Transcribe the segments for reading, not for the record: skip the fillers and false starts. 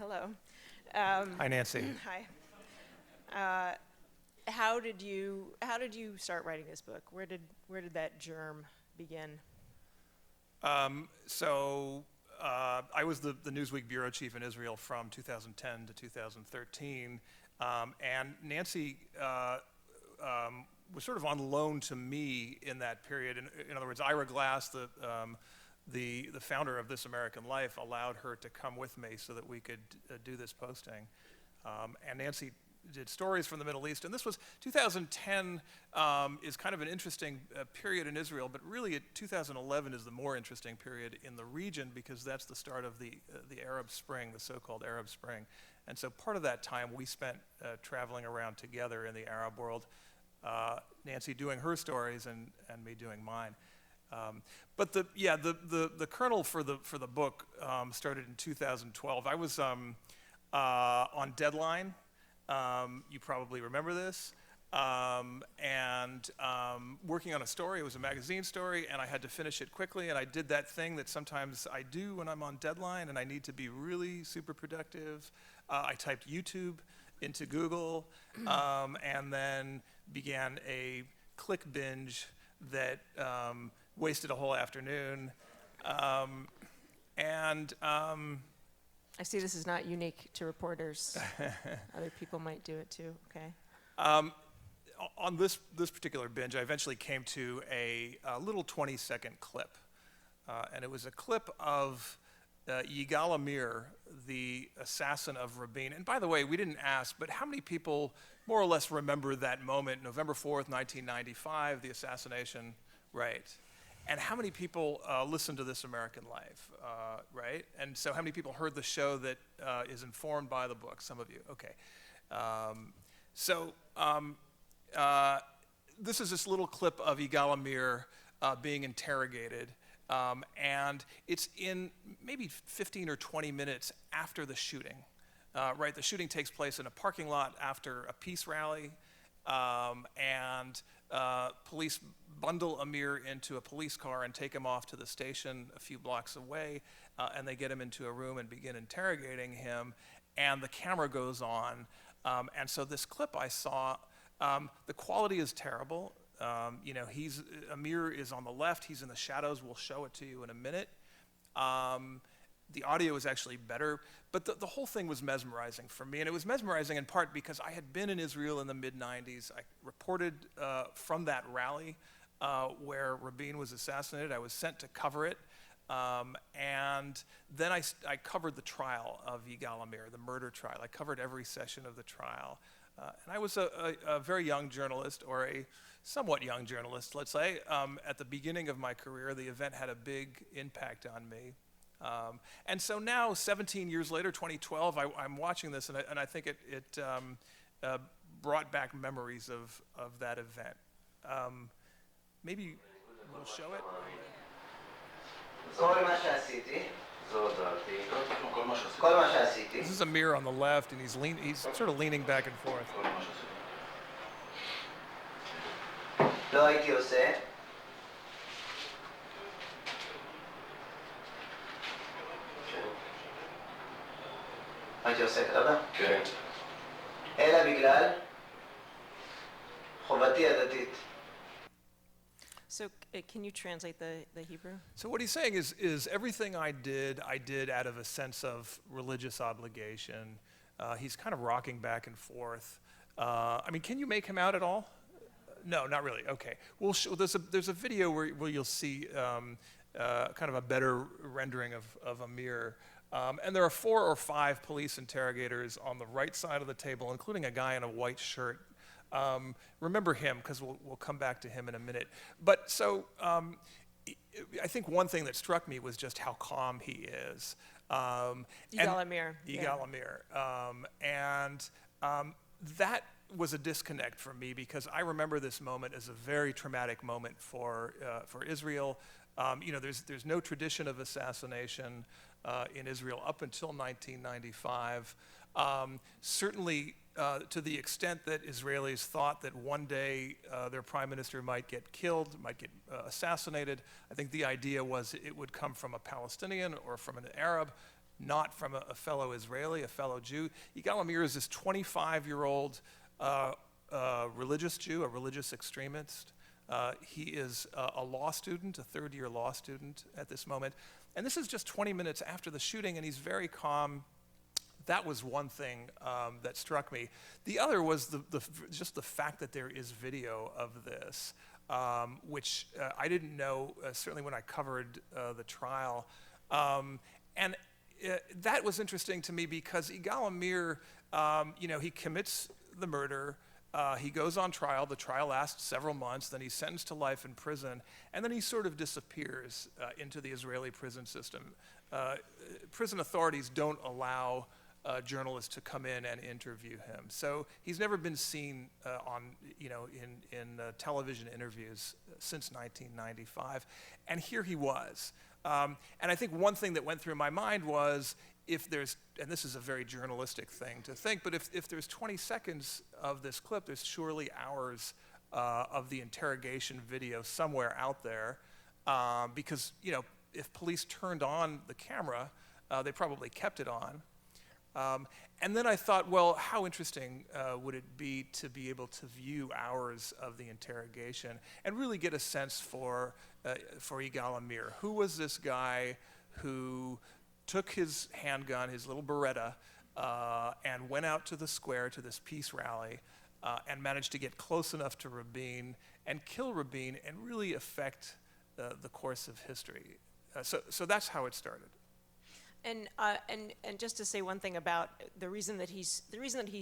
Hello. Hi, Nancy. Hi. How did you start writing this book? Where did that germ begin? I was the Newsweek bureau chief in Israel from 2010 to 2013, and Nancy was sort of on loan to me in that period. In other words, Ira Glass, the founder of This American Life, allowed her to come with me so that we could do this posting. And Nancy did stories from the Middle East, and this was 2010 is kind of an interesting period in Israel, but really 2011 is the more interesting period in the region because that's the start of the Arab Spring, the so-called Arab Spring. And so part of that time we spent traveling around together in the Arab world, Nancy doing her stories and me doing mine. But the kernel for the book started in 2012. I was on deadline. You probably remember this. And working on a story. It was a magazine story, and I had to finish it quickly. And I did that thing that sometimes I do when I'm on deadline, and I need to be really super productive. I typed YouTube into Google, and then began a click binge that wasted a whole afternoon. I see this is not unique to reporters. Other people might do it too. Okay. On this particular binge, I eventually came to a little 20-second clip, and it was a clip of Yigal Amir, the assassin of Rabine. And by the way, we didn't ask, but how many people more or less remember that moment, November 4th, 1995, the assassination, right? And how many people listened to This American Life, right? And so how many people heard the show that is informed by the book? Some of you, okay. This is this little clip of Yigal Amir being interrogated, and it's in maybe 15 or 20 minutes after the shooting, right? The shooting takes place in a parking lot after a peace rally, and police bundle Amir into a police car and take him off to the station a few blocks away, and they get him into a room and begin interrogating him, and the camera goes on. And so this clip I saw, the quality is terrible. Amir is on the left, he's in the shadows, we'll show it to you in a minute. The audio is actually better, but the whole thing was mesmerizing for me, and it was mesmerizing in part because I had been in Israel in the mid-90s. I reported from that rally where Rabine was assassinated. I was sent to cover it, and then I covered the trial of Yigal Amir, the murder trial. I covered every session of the trial, and I was a very young journalist, or a somewhat young journalist, let's say. At the beginning of my career, the event had a big impact on me. And so now, 17 years later, 2012, I'm watching this, and I think it brought back memories of that event. Maybe we'll show it. This is Amir on the left, and he's sort of leaning back and forth. לא הייתי עושה. הייתי עושה כתבה? כן. אלא בגלל חובתי הדתית. So can you translate the Hebrew? So what he's saying is everything I did out of a sense of religious obligation. He's kind of rocking back and forth. Can you make him out at all? No, not really. Okay. Well, there's a video where you'll see kind of a better rendering of Amir. And there are 4 or 5 police interrogators on the right side of the table, including a guy in a white shirt. Remember him, because we'll come back to him in a minute. But so I think one thing that struck me was just how calm he is. Yigal Amir. Yigal Amir. That was a disconnect for me, because I remember this moment as a very traumatic moment for Israel. There's no tradition of assassination in Israel up until 1995. Certainly to the extent that Israelis thought that one day their prime minister might get killed, might get assassinated, I think the idea was it would come from a Palestinian or from an Arab. not from a fellow Israeli, a fellow Jew. Yigal Amir is this 25-year-old religious Jew, a religious extremist. He is a law student, a third-year law student at this moment. And this is just 20 minutes after the shooting, and he's very calm. That was one thing that struck me. The other was just the fact that there is video of this, which I didn't know, certainly when I covered the trial. And that was interesting to me because Yigal Amir, he commits the murder. He goes on trial. The trial lasts several months. Then he's sentenced to life in prison. And then he sort of disappears into the Israeli prison system. Prison authorities don't allow journalists to come in and interview him. So he's never been seen in television interviews since 1995. And here he was. And I think one thing that went through my mind was, if there's, and this is a very journalistic thing to think, but if there's 20 seconds of this clip, there's surely hours of the interrogation video somewhere out there, because if police turned on the camera, they probably kept it on. And then I thought, well, how interesting would it be to be able to view hours of the interrogation and really get a sense for Yigal Amir. Who was this guy who took his handgun, his little Beretta, and went out to the square, to this peace rally, and managed to get close enough to Rabine and kill Rabine and really affect the course of history. So that's how it started. And just to say one thing about the reason that he's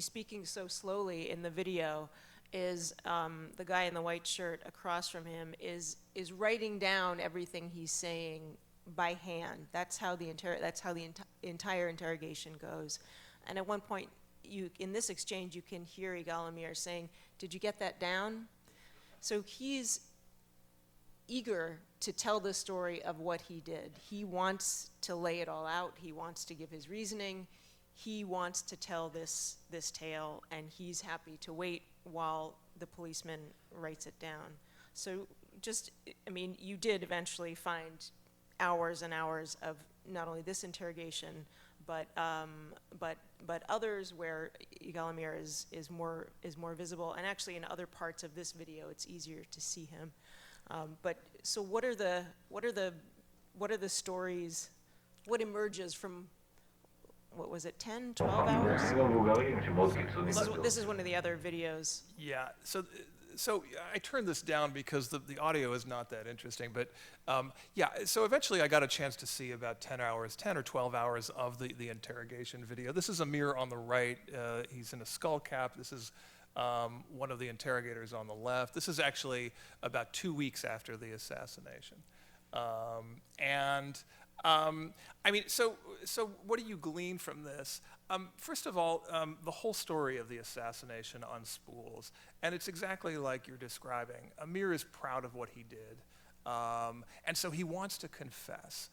speaking so slowly in the video is the guy in the white shirt across from him is writing down everything he's saying by hand. That's how the entire interrogation goes. And at one point, in this exchange, you can hear Yigal Amir saying, "Did you get that down?" So he's eager to tell the story of what he did. He wants to lay it all out. He wants to give his reasoning. He wants to tell this tale, and he's happy to wait while the policeman writes it down. So you did eventually find hours and hours of not only this interrogation, but others where Yigal Amir is more visible, and actually in other parts of this video, it's easier to see him. So what are the stories? What emerges from, what was it, 10, 12 hours? This is one of the other videos. Yeah. So I turned this down because the audio is not that interesting. But so eventually I got a chance to see about 10 or 12 hours of the interrogation video. This is Amir on the right. He's in a skull cap. This is one of the interrogators on the left. This is actually about 2 weeks after the assassination. So what do you glean from this? First of all, the whole story of the assassination unspools, and it's exactly like you're describing. Amir is proud of what he did, and so he wants to confess.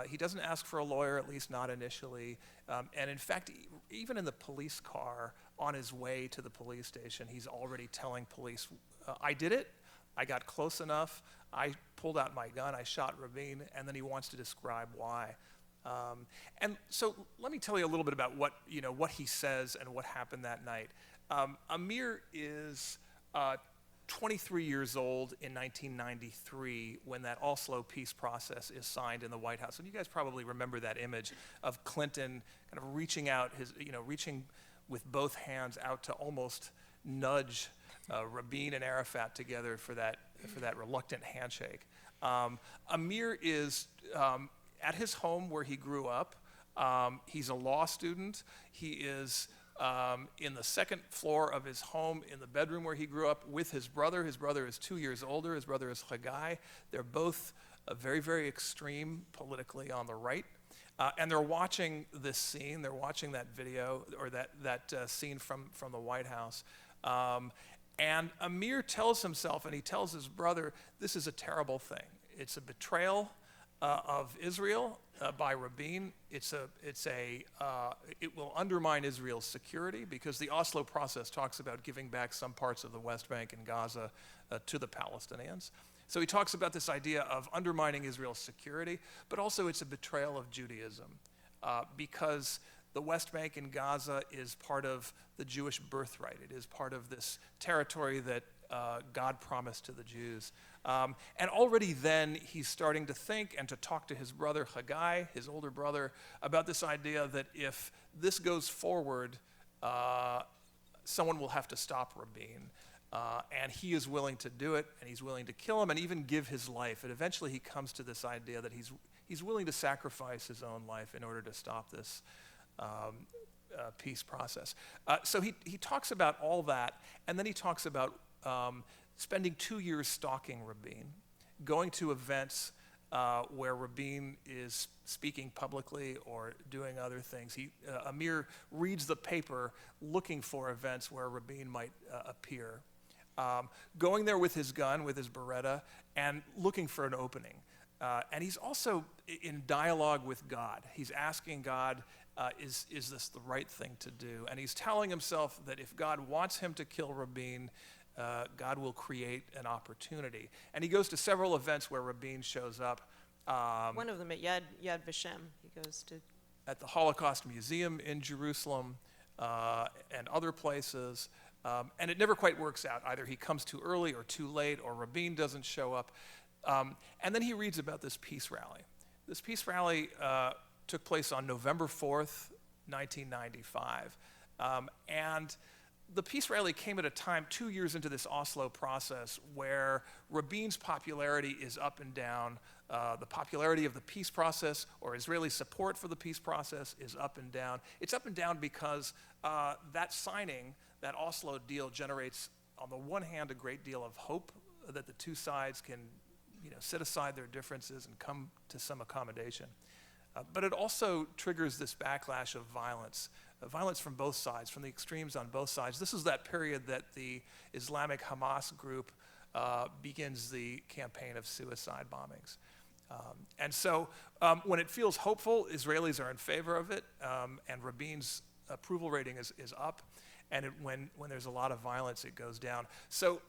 He doesn't ask for a lawyer, at least not initially, and in fact, even in the police car on his way to the police station, he's already telling police, I did it, I got close enough, I pulled out my gun, I shot Rabine, and then he wants to describe why. And so let me tell you a little bit about what he says and what happened that night. Amir is 23 years old in 1993 when that Oslo peace process is signed in the White House. And you guys probably remember that image of Clinton kind of reaching out reaching with both hands out to almost nudge Rabin and Arafat together for that reluctant handshake. Amir is at his home where he grew up. He's a law student. He is in the second floor of his home in the bedroom where he grew up with his brother. His brother is 2 years older. His brother is Chagai. They're both very, very extreme politically on the right. And they're watching this scene. They're watching that video, or that scene from the White House. And Amir tells himself, and he tells his brother, this is a terrible thing. It's a betrayal of Israel by Rabin. It will undermine Israel's security because the Oslo process talks about giving back some parts of the West Bank and Gaza to the Palestinians. So he talks about this idea of undermining Israel's security, but also it's a betrayal of Judaism. because the West Bank and Gaza is part of the Jewish birthright. It is part of this territory that God promised to the Jews. And already then, he's starting to think and to talk to his brother Haggai, his older brother, about this idea that if this goes forward, someone will have to stop Rabin. And he is willing to do it, and he's willing to kill him and even give his life. And eventually he comes to this idea that he's willing to sacrifice his own life in order to stop this peace process. So he talks about all that, and then he talks about spending 2 years stalking Rabin, going to events where Rabin is speaking publicly or doing other things. Amir reads the paper looking for events where Rabin might appear. Going there with his gun, with his Beretta, and looking for an opening. And he's also in dialogue with God. He's asking God, is this the right thing to do? And he's telling himself that if God wants him to kill Rabin, God will create an opportunity. And he goes to several events where Rabin shows up. One of them at Yad Vashem, he goes to. At the Holocaust Museum in Jerusalem and other places. And it never quite works out. Either he comes too early or too late, or Rabin doesn't show up. And then he reads about this peace rally. This peace rally took place on November 4th, 1995. And the peace rally came at a time 2 years into this Oslo process where Rabin's popularity is up and down. The popularity of the peace process or Israeli support for the peace process is up and down. It's up and down because that signing, that Oslo deal, generates, on the one hand, a great deal of hope that the two sides can set aside their differences and come to some accommodation. But it also triggers this backlash of violence from both sides, from the extremes on both sides. This is that period that the Islamic Hamas group begins the campaign of suicide bombings. And so when it feels hopeful, Israelis are in favor of it, and Rabin's approval rating is up. And when there's a lot of violence, it goes down. So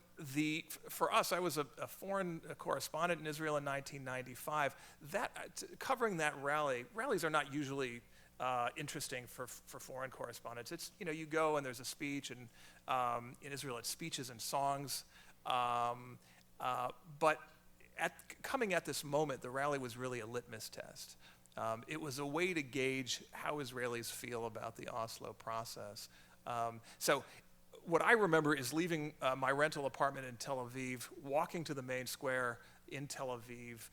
for us, I was a foreign correspondent in Israel in 1995. Covering that rallies are not usually interesting for foreign correspondents. It's, you go and there's a speech, and in Israel it's speeches and songs. But coming at this moment, the rally was really a litmus test. It was a way to gauge how Israelis feel about the Oslo process. So what I remember is leaving my rental apartment in Tel Aviv, walking to the main square in Tel Aviv.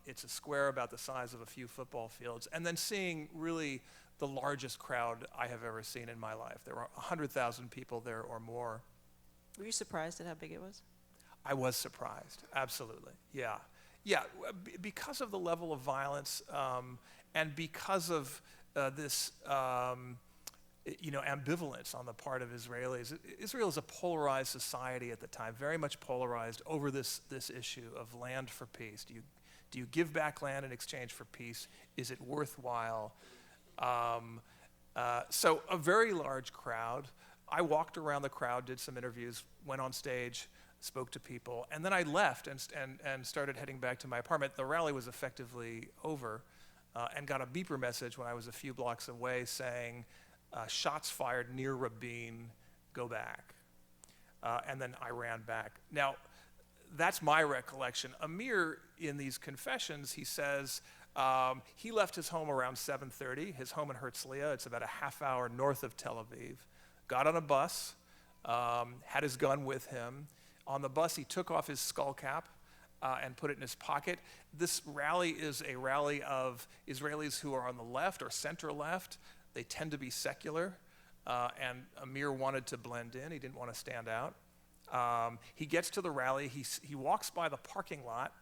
It's a square about the size of a few football fields, and then seeing really the largest crowd I have ever seen in my life. There were 100,000 people there or more. Were you surprised at how big it was? I was surprised, absolutely, yeah. Because of the level of violence and because of this ambivalence on the part of Israelis. Israel is a polarized society at the time, very much polarized over this issue of land for peace. Do you give back land in exchange for peace? Is it worthwhile? So a very large crowd. I walked around the crowd, did some interviews, went on stage, spoke to people, and then I left and started heading back to my apartment. The rally was effectively over, and got a beeper message when I was a few blocks away saying, shots fired near Rabin, go back. And then I ran back. Now, that's my recollection. Amir, in these confessions, he says he left his home around 7:30, his home in Herzliya. It's about a half hour north of Tel Aviv. Got on a bus, had his gun with him. On the bus, he took off his skull cap and put it in his pocket. This rally is a rally of Israelis who are on the left or center left. They tend to be secular, and Amir wanted to blend in. He didn't want to stand out. He gets to the rally. He walks by the parking lot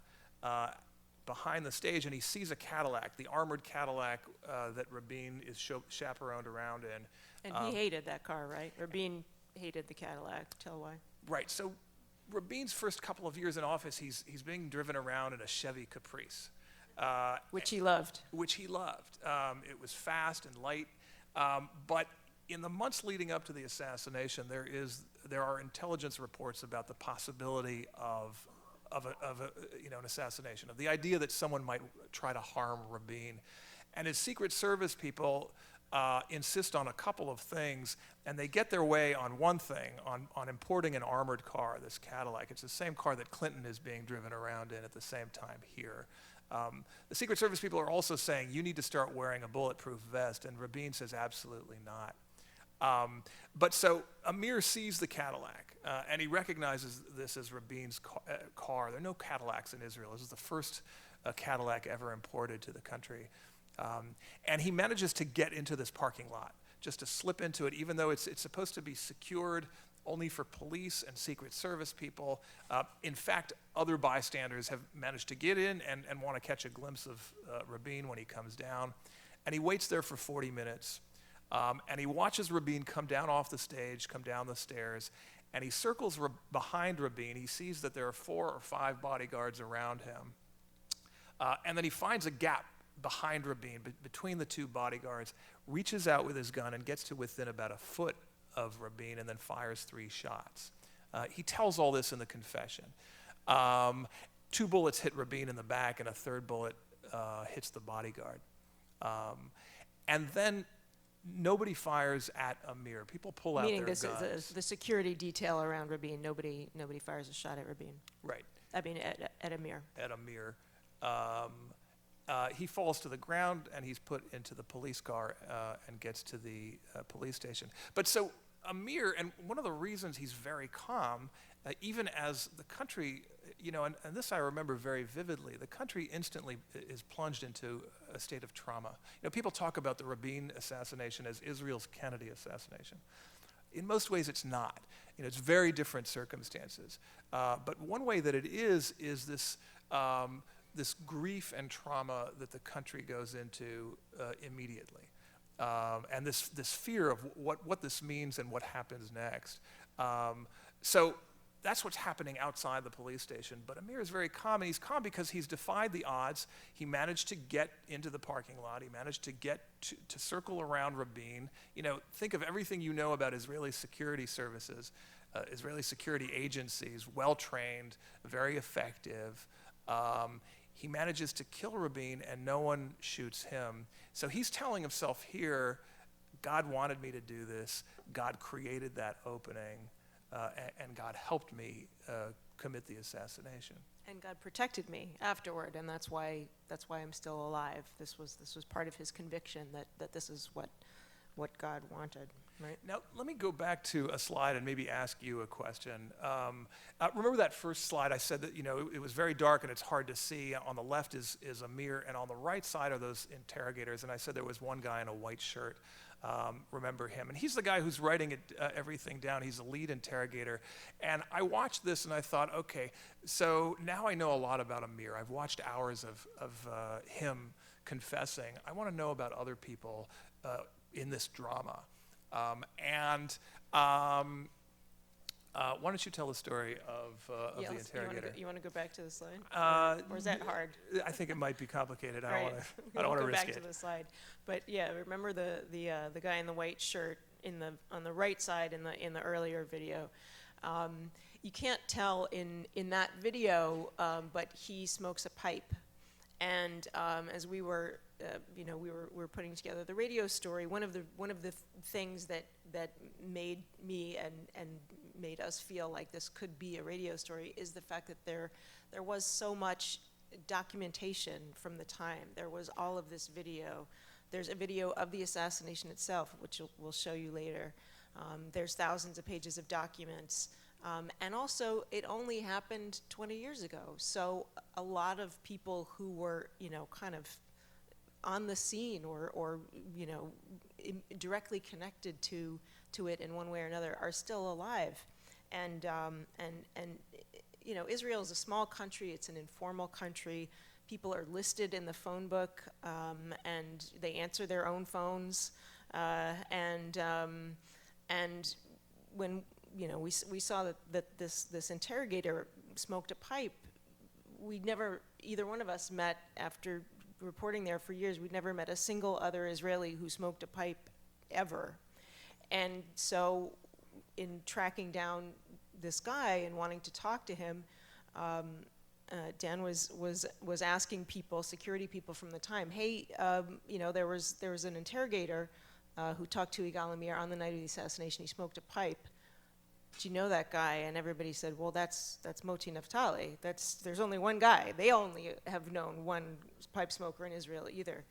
behind the stage, and he sees a Cadillac, the armored Cadillac that Rabin is chaperoned around in. And he hated that car, right? Rabin hated the Cadillac. Tell why. Right. So Rabin's first couple of years in office, he's being driven around in a Chevy Caprice. Which he loved. Which he loved. It was fast and light. But in the months leading up to the assassination, there are intelligence reports about the possibility of an assassination, of the idea that someone might try to harm Rabin. And his Secret Service people insist on a couple of things, and they get their way on one thing, on importing an armored car, this Cadillac. It's the same car that Clinton is being driven around in at the same time here. The Secret Service people are also saying, you need to start wearing a bulletproof vest, and Rabin says, absolutely not. But so Amir sees the Cadillac, and he recognizes this as Rabin's car. There are no Cadillacs in Israel. This is the first Cadillac ever imported to the country. And he manages to get into this parking lot, just to slip into it, even though it's supposed to be secured only for police and Secret Service people. In fact, other bystanders have managed to get in and want to catch a glimpse of Rabin when he comes down. And he waits there for 40 minutes. And he watches Rabin come down off the stage, come down the stairs, and he circles behind Rabin. He sees that there are 4 or 5 bodyguards around him. And then he finds a gap behind Rabin, between the 2 bodyguards, reaches out with his gun and gets to within about a foot of Rabin and then fires 3 shots. He tells all this in the confession. 2 bullets hit Rabin in the back and a 3rd bullet hits the bodyguard. And then nobody fires at Amir. People pull out their guns. Meaning this is the security detail around Rabin. Nobody fires a shot at Rabin. Right. I mean, at Amir. At Amir. He falls to the ground and he's put into the police car and gets to the police station. But so Amir, and one of the reasons he's very calm, even as the country, and this I remember very vividly, the country instantly is plunged into a state of trauma. People talk about the Rabin assassination as Israel's Kennedy assassination. In most ways it's not. It's very different circumstances. But one way that it is this this grief and trauma that the country goes into immediately. And this fear of what this means and what happens next. So that's what's happening outside the police station. But Amir is very calm, and he's calm because he's defied the odds. He managed to get into the parking lot. He managed to get to circle around Rabin. Think of everything you know about Israeli security services, Israeli security agencies, well-trained, very effective. He manages to kill Rabin, and no one shoots him. So he's telling himself here, God wanted me to do this. God created that opening, and God helped me commit the assassination. And God protected me afterward, and that's why I'm still alive. This was part of his conviction that this is what God wanted. Right. Now, let me go back to a slide and maybe ask you a question. Remember that first slide? I said that, it was very dark and it's hard to see. On the left is Amir, and on the right side are those interrogators. And I said there was one guy in a white shirt. Remember him. And he's the guy who's writing everything down. He's the lead interrogator. And I watched this and I thought, okay, so now I know a lot about Amir. I've watched hours of him confessing. I want to know about other people in this drama. Why don't you tell the story of the interrogator? You want to go back to the slide? Or is that hard? I think it might be complicated. I Right. don't want to risk Go back it. to the slide. But yeah, remember the guy in the white shirt on the right side in the earlier video. You can't tell in that video, but he smokes a pipe. And as we were putting together the radio story, one of the things that made me and made us feel like this could be a radio story is the fact that there was so much documentation from the time. There was all of this video. There's a video of the assassination itself, which we'll show you later. There's thousands of pages of documents. And also, it only happened 20 years ago. So a lot of people who were, kind of on the scene or directly connected to it in one way or another are still alive. And Israel is a small country. It's an informal country. People are listed in the phone book, and they answer their own phones. And when we saw that this interrogator smoked a pipe, either one of us met after reporting there for years. We'd never met a single other Israeli who smoked a pipe ever. And so in tracking down this guy and wanting to talk to him, Dan was asking people, security people from the time, hey, there was an interrogator who talked to Yigal Amir on the night of the assassination. He smoked a pipe. Do you know that guy? And everybody said, well, that's Moti Naftali. There's only one guy. They only have known one pipe smoker in Israel either.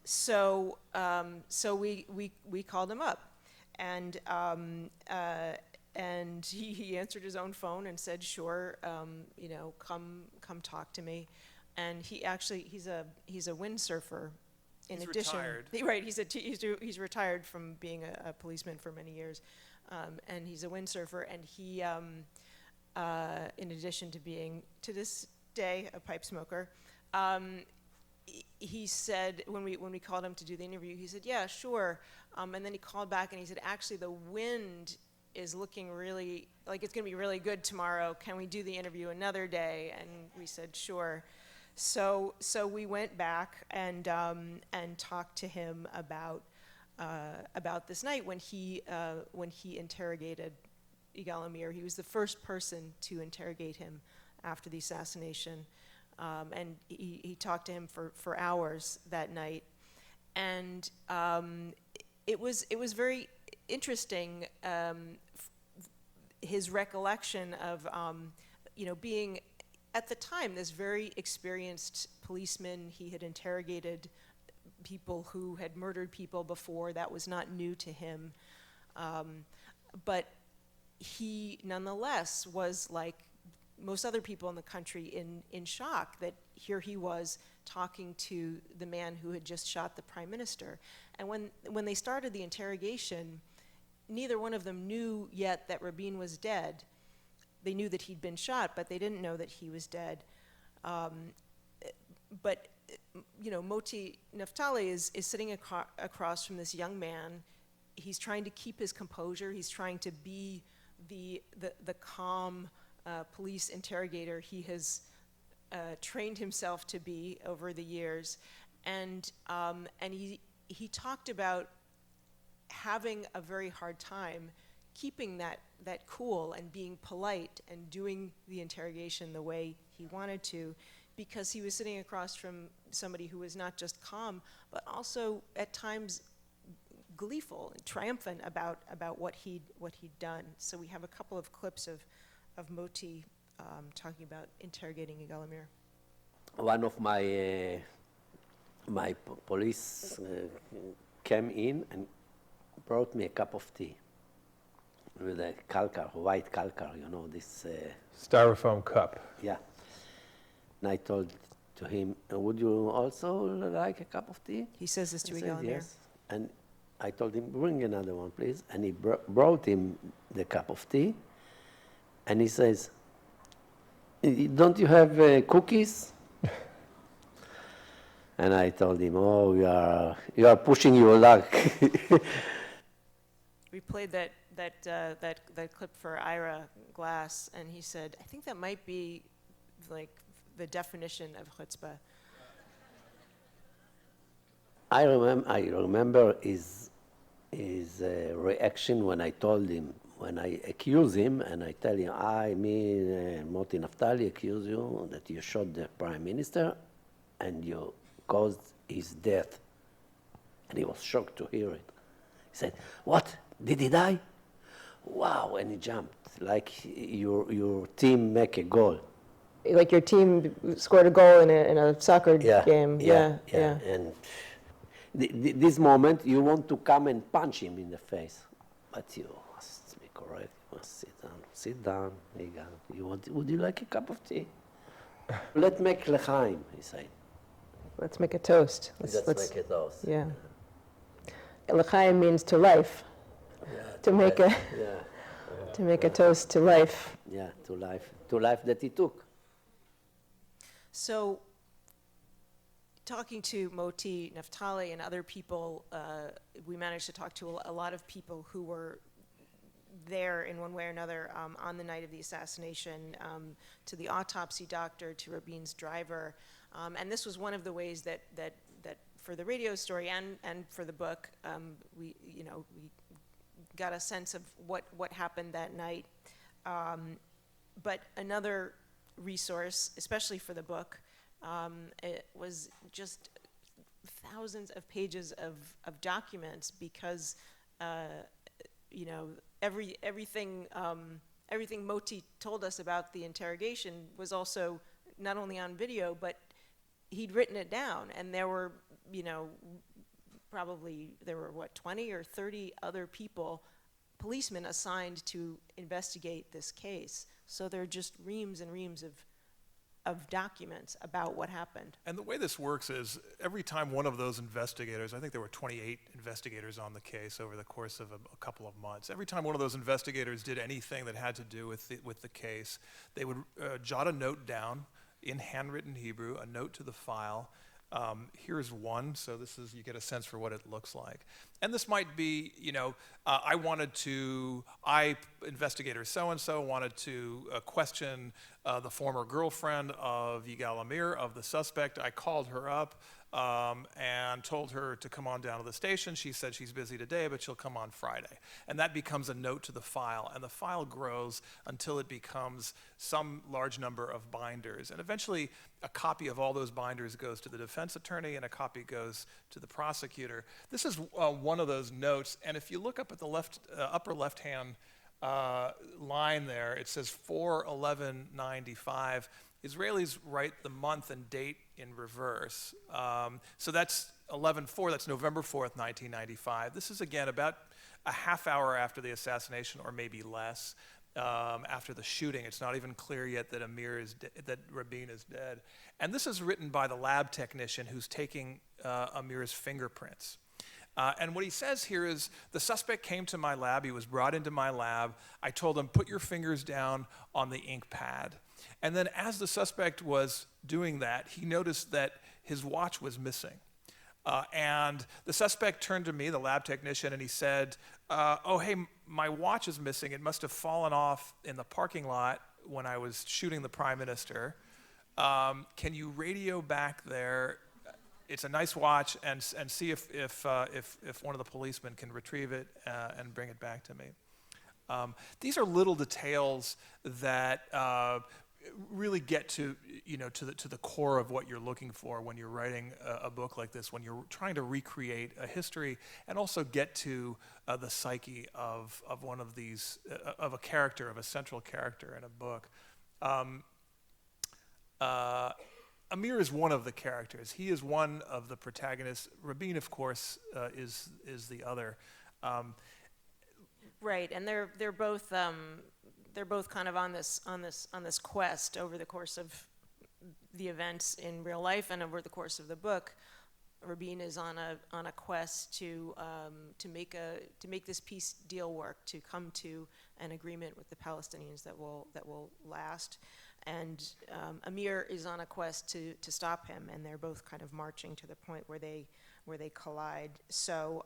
So we called him up, and he answered his own phone and said, sure, come talk to me. And he's a windsurfer. In addition, retired. He's retired from being a policeman for many years, and he's a windsurfer. And he, in addition to being to this day a pipe smoker, he said when we called him to do the interview, he said, yeah, sure. And then he called back and he said, actually, the wind is looking really like it's going to be really good tomorrow. Can we do the interview another day? And we said, sure. So we went back and talked to him about this night when he interrogated Yigal Amir. He was the first person to interrogate him after the assassination, and he talked to him for hours that night, and it was very interesting. His recollection of being at the time this very experienced policeman. He had interrogated people who had murdered people before. That was not new to him, but he nonetheless was, like most other people in the country, in shock that here he was talking to the man who had just shot the prime minister. And when they started the interrogation, neither one of them knew yet that Rabin was dead. They knew that he'd been shot, but they didn't know that he was dead. But Moti Naftali is sitting across from this young man. He's trying to keep his composure. He's trying to be the calm police interrogator he has trained himself to be over the years, and he talked about having a very hard time keeping that cool and being polite and doing the interrogation the way he wanted to, because he was sitting across from somebody who was not just calm, but also at times gleeful and triumphant about what he'd done. So we have a couple of clips of Moti talking about interrogating Yigal Amir. One of my police came in and brought me a cup of tea with a kalkar, white kalkar, this... Styrofoam cup. Yeah. And I told to him, would you also like a cup of tea? He says this to He Yigal said Amir. yes. And I told him, bring another one, please. And he brought him the cup of tea. And he says, don't you have cookies? And I told him, oh, you are pushing your luck. We played that clip for Ira Glass, and he said, I think that might be like the definition of chutzpah. I remember his reaction when I told him, when I accuse him, and I tell him, Moti Naftali accuse you that you shot the prime minister and you caused his death. And he was shocked to hear it. He said, what, did he die? Wow, and he jumped, like your team make a goal. Like your team scored a goal in a soccer game. Yeah. And this moment, you want to come and punch him in the face, but you must be correct. You must sit down. Sit down, Yigal. Would you like a cup of tea? Let's make l'chaim, he said. Let's make a toast. Let's make a toast. Yeah. L'chaim means to life. Yeah, to make a toast to life. Yeah, to life that he took. So, talking to Moti Naftali and other people, we managed to talk to a lot of people who were there in one way or another on the night of the assassination, to the autopsy doctor, to Rabine's driver, and this was one of the ways that for the radio story and for the book, we got a sense of what happened that night. But another resource, especially for the book. It was just thousands of pages of documents because, you know, everything Moti told us about the interrogation was also not only on video, but he'd written it down, and there were, you know, probably there were 20 or 30 other people, policemen assigned to investigate this case. So there are just reams and reams of documents about what happened. And the way this works is every time one of those investigators, I think there were 28 investigators on the case over the course of a couple of months, every time one of those investigators did anything that had to do with the case, they would jot a note down in handwritten Hebrew, a note to the file. Here's one, so this is, you get a sense for what it looks like. And this might be, you know, investigator so-and-so wanted to question the former girlfriend of Yigal Amir, of the suspect. I called her up and told her to come on down to the station. She said she's busy today, but she'll come on Friday. And that becomes a note to the file, and the file grows until it becomes some large number of binders. And eventually, a copy of all those binders goes to the defense attorney, and a copy goes to the prosecutor. This is one of those notes, and if you look up at the upper left-hand line there, it says 4/11/95. Israelis write the month and date in reverse. So that's 11/4, that's November 4th, 1995. This is, again, about a half hour after the assassination, or maybe less, after the shooting. It's not even clear yet that that Rabin is dead. And this is written by the lab technician who's taking Amir's fingerprints. And what he says here is, the suspect came to my lab, he was brought into my lab, I told him, put your fingers down on the ink pad. And then as the suspect was doing that, he noticed that his watch was missing. And the suspect turned to me, the lab technician, and he said, oh, hey, my watch is missing. It must have fallen off in the parking lot when I was shooting the prime minister. Can you radio back there? It's a nice watch, and see if one of the policemen can retrieve it and bring it back to me. These are little details that really get to, you know, to the core of what you're looking for when you're writing a book like this, when you're trying to recreate a history and also get to the psyche of one of these, of a character, of a central character in a book. Amir is one of the characters. He is one of the protagonists. Rabine, of course, is the other. Right, and they're both kind of on this quest over the course of the events in real life and over the course of the book. Rabine is on a quest to make this peace deal work, to come to an agreement with the Palestinians that will last. And Amir is on a quest to stop him, and they're both kind of marching to the point where they collide. So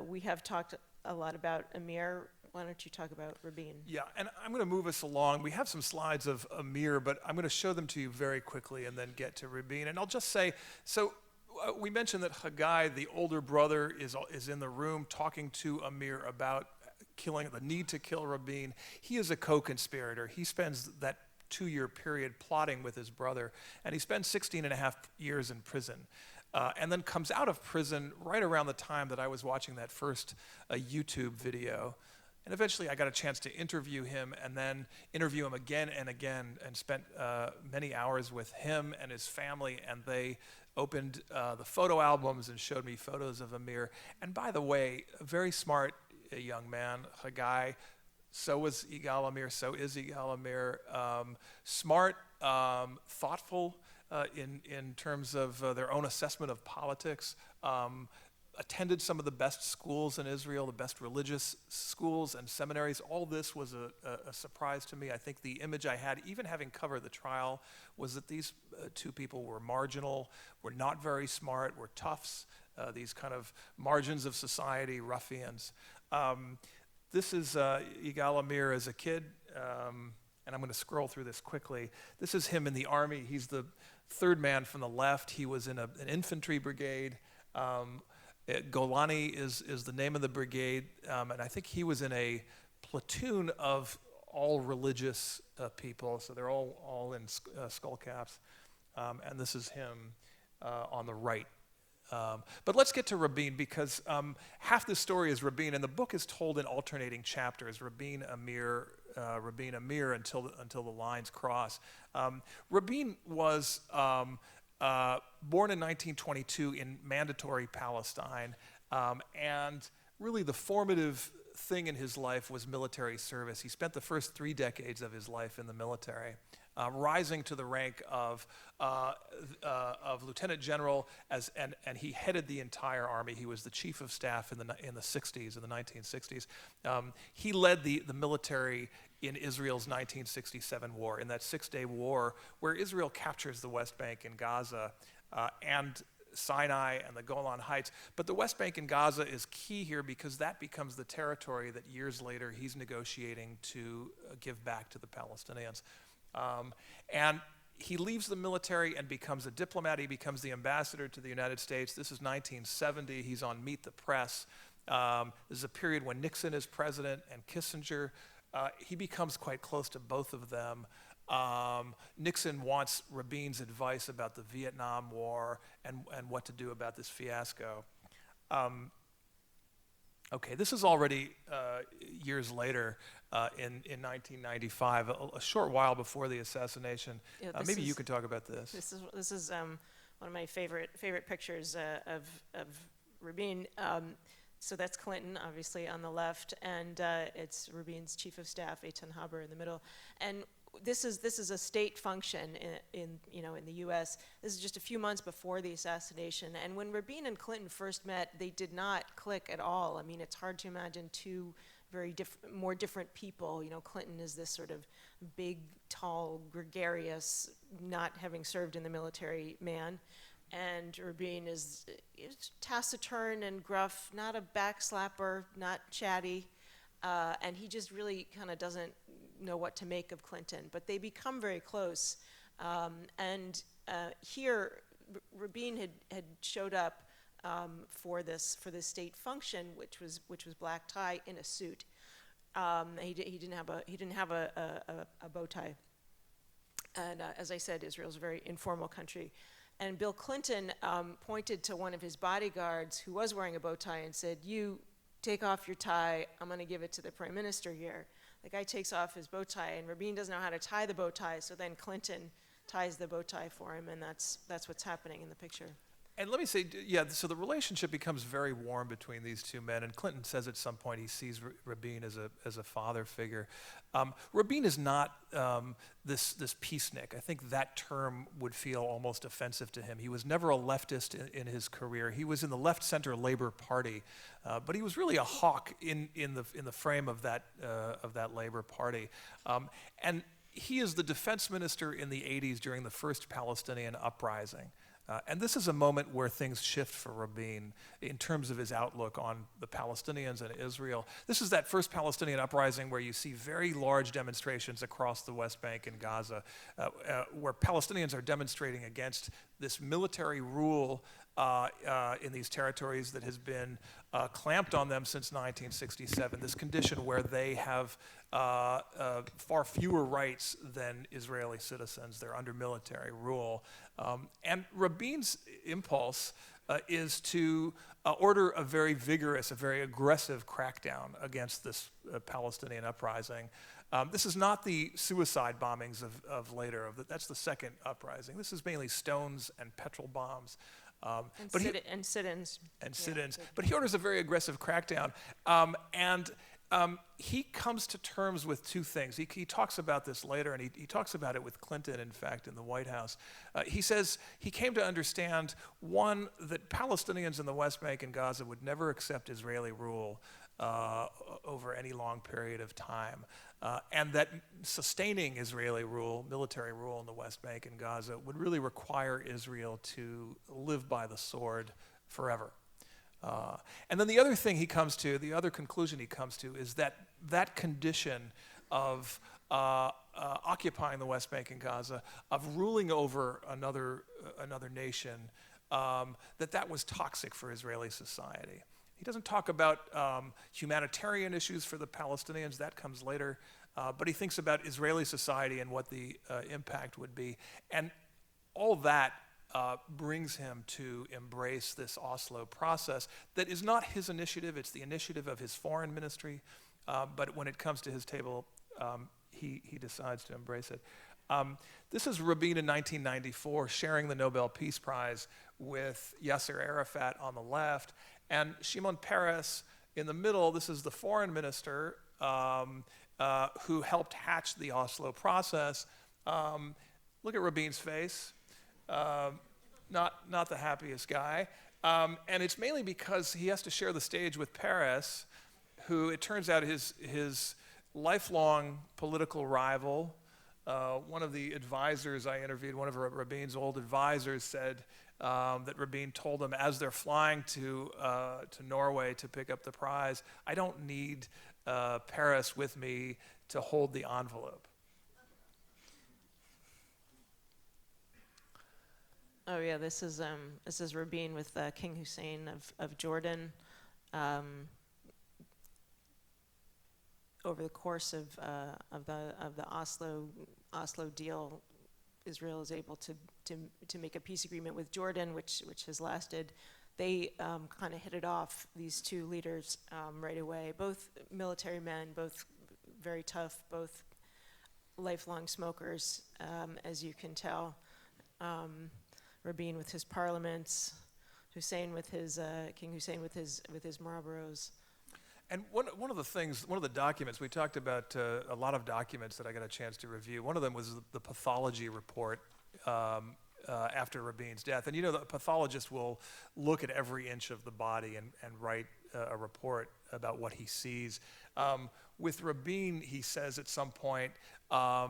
we have talked a lot about Amir. Why don't you talk about Rabine? Yeah, and I'm going to move us along. We have some slides of Amir, but I'm going to show them to you very quickly and then get to Rabine. And I'll just say, so we mentioned that Haggai, the older brother, is in the room talking to Amir about the need to kill Rabine. He is a co-conspirator. He spends that 2-year period plotting with his brother, and he spends 16 and a half years in prison. And then comes out of prison right around the time that I was watching that first YouTube video. And eventually I got a chance to interview him, and then interview him again and again, and spent many hours with him and his family, and they opened the photo albums and showed me photos of Amir. And by the way, a very smart young man, Haggai. So was Yigal Amir, so is Yigal Amir. Smart, thoughtful in terms of their own assessment of politics. Attended some of the best schools in Israel, the best religious schools and seminaries. All this was a surprise to me. I think the image I had, even having covered the trial, was that these two people were marginal, were not very smart, were toughs, these kind of margins of society, ruffians. This is Yigal Amir as a kid, and I'm going to scroll through this quickly. This is him in the army. He's the third man from the left. He was in an infantry brigade. Golani is the name of the brigade, and I think he was in a platoon of all religious people, so they're all in skull caps, and this is him on the right. But let's get to Rabine, because half the story is Rabine, and the book is told in alternating chapters. Rabine, Amir, until the lines cross. Rabine was born in 1922 in mandatory Palestine, and really the formative thing in his life was military service. He spent the first 3 decades of his life in the military, rising to the rank of lieutenant general, and he headed the entire army. He was the chief of staff in the 1960s. He led the military in Israel's 1967 war, in that 6-day war where Israel captures the West Bank and Gaza and Sinai and the Golan Heights. But the West Bank and Gaza is key here because that becomes the territory that years later he's negotiating to give back to the Palestinians. And he leaves the military and becomes a diplomat. He becomes the ambassador to the United States. This is 1970. He's on Meet the Press. This is a period when Nixon is president and Kissinger. He becomes quite close to both of them. Nixon wants Rabine's advice about the Vietnam War and what to do about this fiasco. Okay, this is already years later in 1995, a short while before the assassination. Yeah, maybe you could talk about this. This is one of my favorite pictures of Rabin. So that's Clinton, obviously, on the left, and it's Rabin's chief of staff, Eitan Haber, in the middle. And this is a state function in the U.S. This is just a few months before the assassination. And when Rabin and Clinton first met, they did not click at all. I mean, it's hard to imagine two very more different people. You know, Clinton is this sort of big, tall, gregarious, not having served in the military man. And Rabin is taciturn and gruff, not a backslapper, not chatty, and he just really kind of doesn't know what to make of Clinton. But they become very close, and here Rabin had showed up for this state function, which was black tie in a suit. He didn't have a bow tie, and as I said, Israel's a very informal country. And Bill Clinton pointed to one of his bodyguards who was wearing a bow tie and said, "You take off your tie, I'm going to give it to the prime minister here." The guy takes off his bow tie, and Rabin doesn't know how to tie the bow tie, so then Clinton ties the bow tie for him, and that's what's happening in the picture. And let me say, yeah, so the relationship becomes very warm between these two men, and Clinton says at some point he sees Rabin as a father figure. Rabin is not this peacenik. I think that term would feel almost offensive to him. He was never a leftist in his career. He was in the left-center Labor Party, but he was really a hawk in the frame of that Labor Party. And he is the defense minister in the 80s during the first Palestinian uprising. And this is a moment where things shift for Rabin in terms of his outlook on the Palestinians and Israel. This is that first Palestinian uprising where you see very large demonstrations across the West Bank and Gaza, where Palestinians are demonstrating against this military rule in these territories that has been clamped on them since 1967, this condition where they have far fewer rights than Israeli citizens. They're under military rule. And Rabin's impulse is to order a very vigorous, a very aggressive crackdown against this Palestinian uprising. This is not the suicide bombings of later. That's the second uprising. This is mainly stones and petrol bombs. And sit-ins. And sit-ins. Yeah. But he orders a very aggressive crackdown. He comes to terms with two things. He talks about this later, and he talks about it with Clinton, in fact, in the White House. He says he came to understand, one, that Palestinians in the West Bank and Gaza would never accept Israeli rule over any long period of time, and that sustaining Israeli rule, military rule in the West Bank and Gaza, would really require Israel to live by the sword forever. And then the other thing he comes to, the other conclusion he comes to, is that condition of occupying the West Bank and Gaza, of ruling over another nation, that was toxic for Israeli society. He doesn't talk about humanitarian issues for the Palestinians. That comes later. but he thinks about Israeli society and what the impact would be. And all that brings him to embrace this Oslo process that is not his initiative, it's the initiative of his foreign ministry, but when it comes to his table, he decides to embrace it. This is Rabine in 1994 sharing the Nobel Peace Prize with Yasser Arafat on the left, and Shimon Peres in the middle. This is the foreign minister who helped hatch the Oslo process. Look at Rabine's face. Not the happiest guy. And it's mainly because he has to share the stage with Peres, who it turns out his lifelong political rival. One of the advisors I interviewed, one of Rabine's old advisors, said that Rabine told them as they're flying to Norway to pick up the prize, I don't need Peres with me to hold the envelope. Oh yeah, this is Rabine with King Hussein of Jordan. Over the course of the Oslo deal, Israel is able to make a peace agreement with Jordan, which has lasted. They kind of hit it off, these two leaders, right away. Both military men, both very tough, both lifelong smokers, as you can tell. Rabine with his parliaments, Hussein with his King Hussein with his Marlboros. And one of the documents, we talked about a lot of documents that I got a chance to review. One of them was the Pathology report after Rabine's death. And you know, the pathologist will look at every inch of the body and write a report about what he sees. With Rabine, he says at some point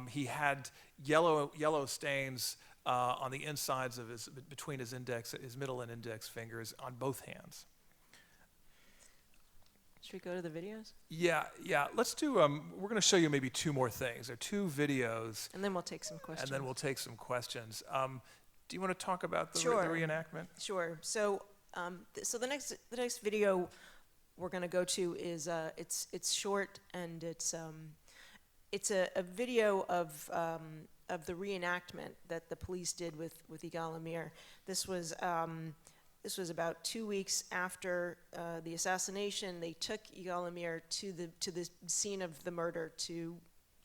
he had yellow stains on the insides of between his middle and index fingers on both hands. Should we go to the videos? Yeah. Let's do, we're going to show you maybe two more things. There are two videos. And then we'll take some questions. Do you want to talk about the reenactment? Sure. So the next video we're going to go to is, it's short, and it's a video of the reenactment that the police did with Yigal Amir. This was about 2 weeks after the assassination. They took Yigal Amir to the scene of the murder to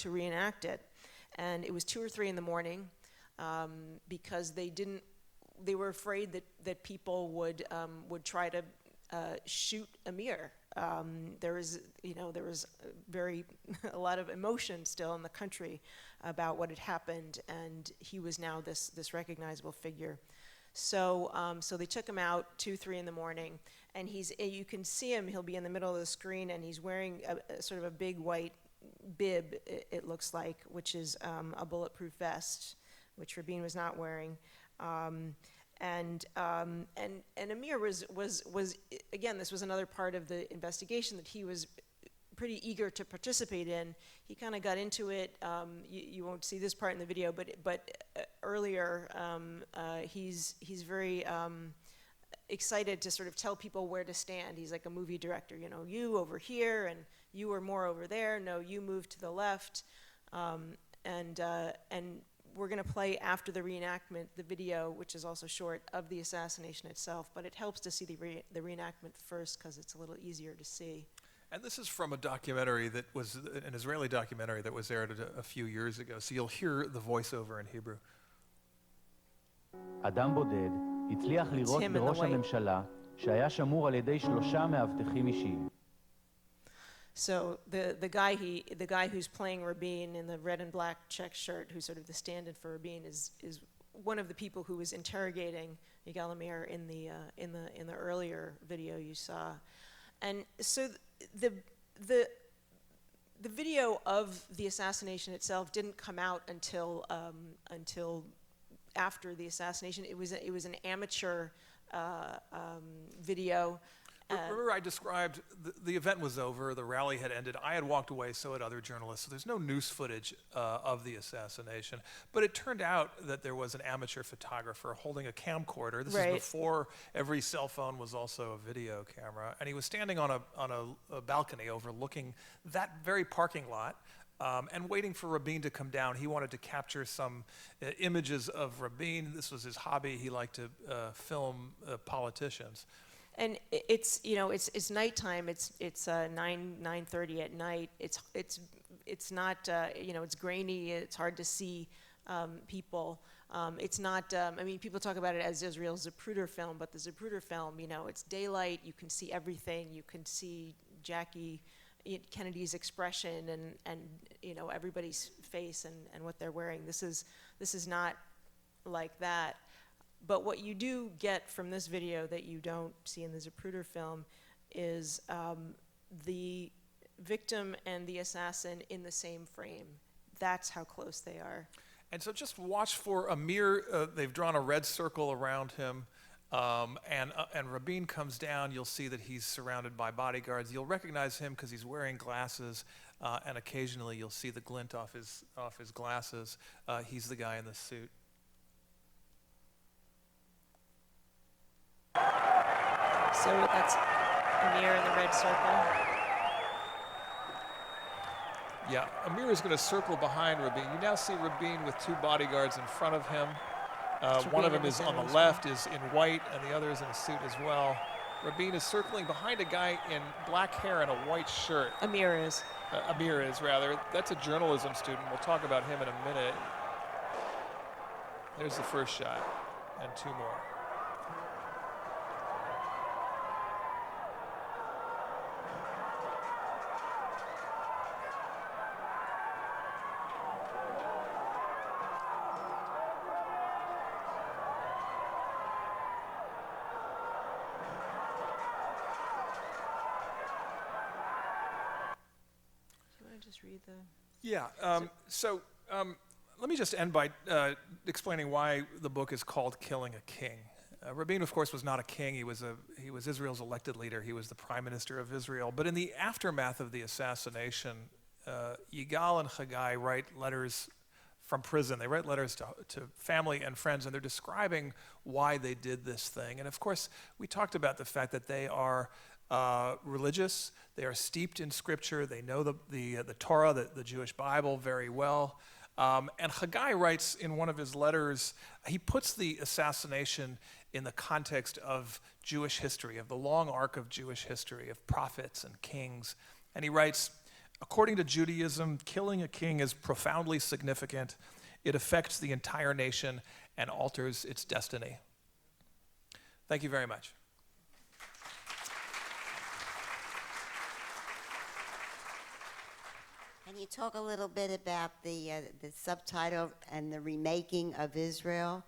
reenact it, and it was 2 or 3 in the morning because they were afraid that people would try to shoot Amir. There was a lot of emotion still in the country about what had happened, and he was now this recognizable figure. So they took him out 2, 3 in the morning, and you can see him. He'll be in the middle of the screen, and he's wearing a sort of a big white bib. It looks like, which is a bulletproof vest, which Rabine was not wearing. And Amir was again, this was another part of the investigation that he was pretty eager to participate in. He kind of got into it. You won't see this part in the video, but earlier he's very excited to sort of tell people where to stand. He's like a movie director, you over here and you are more over there. No, you move to the left, and we're going to play after the reenactment the video, which is also short, of the assassination itself. But it helps to see the reenactment first because it's a little easier to see. And this is from a documentary that was an Israeli documentary that was aired a few years ago. So you'll hear the voiceover in Hebrew. אדם בודד הצליח לירות בראש הממשלה שהיה שמור על ידי 3 מאבטחים אישיים. So the guy who's playing Rabine in the red and black check shirt, who's sort of the stand-in for Rabine, is one of the people who was interrogating Yigal Amir in the earlier video you saw. And so the video of the assassination itself didn't come out until after the assassination. It was an amateur video. Remember, I described the event was over, the rally had ended. I had walked away, so had other journalists. So there's no news footage of the assassination. But it turned out that there was an amateur photographer holding a camcorder. This is before every cell phone was also a video camera. And he was standing on a balcony overlooking that very parking lot and waiting for Rabin to come down. He wanted to capture some images of Rabin. This was his hobby. He liked to film politicians. And it's it's nighttime. It's 9:30 at night. It's not it's grainy. It's hard to see people. It's not. People talk about it as Israel's Zapruder film, but the Zapruder film, it's daylight. You can see everything. You can see Jackie Kennedy's expression and everybody's face and what they're wearing. This is not like that. But what you do get from this video that you don't see in the Zapruder film is the victim and the assassin in the same frame. That's how close they are. And so just watch for Amir. They've drawn a red circle around him. And Rabin comes down. You'll see that he's surrounded by bodyguards. You'll recognize him because he's wearing glasses, and occasionally you'll see the glint off his glasses. He's the guy in the suit. So that's Amir in the red circle. Yeah, Amir is going to circle behind Rabin. You now see Rabin with two bodyguards in front of him. One of them is on the left, is in white, and the other is in a suit as well. Rabin is circling behind a guy in black hair and a white shirt. Amir is. Amir is, rather. That's a journalism student. We'll talk about him in a minute. There's the first shot, and two more. Read the... Yeah, let me just end by explaining why the book is called Killing a King. Rabin, of course, was not a king. He was Israel's elected leader. He was the prime minister of Israel. But in the aftermath of the assassination, Yigal and Haggai write letters from prison. They write letters to family and friends, and they're describing why they did this thing. And of course, we talked about the fact that they are religious. They are steeped in scripture. They know the Torah, the Jewish Bible, very well. And Haggai writes in one of his letters, he puts the assassination in the context of Jewish history, of the long arc of Jewish history, of prophets and kings. And he writes, according to Judaism, killing a king is profoundly significant. It affects the entire nation and alters its destiny. Thank you very much. Can you talk a little bit about the subtitle and the remaking of Israel?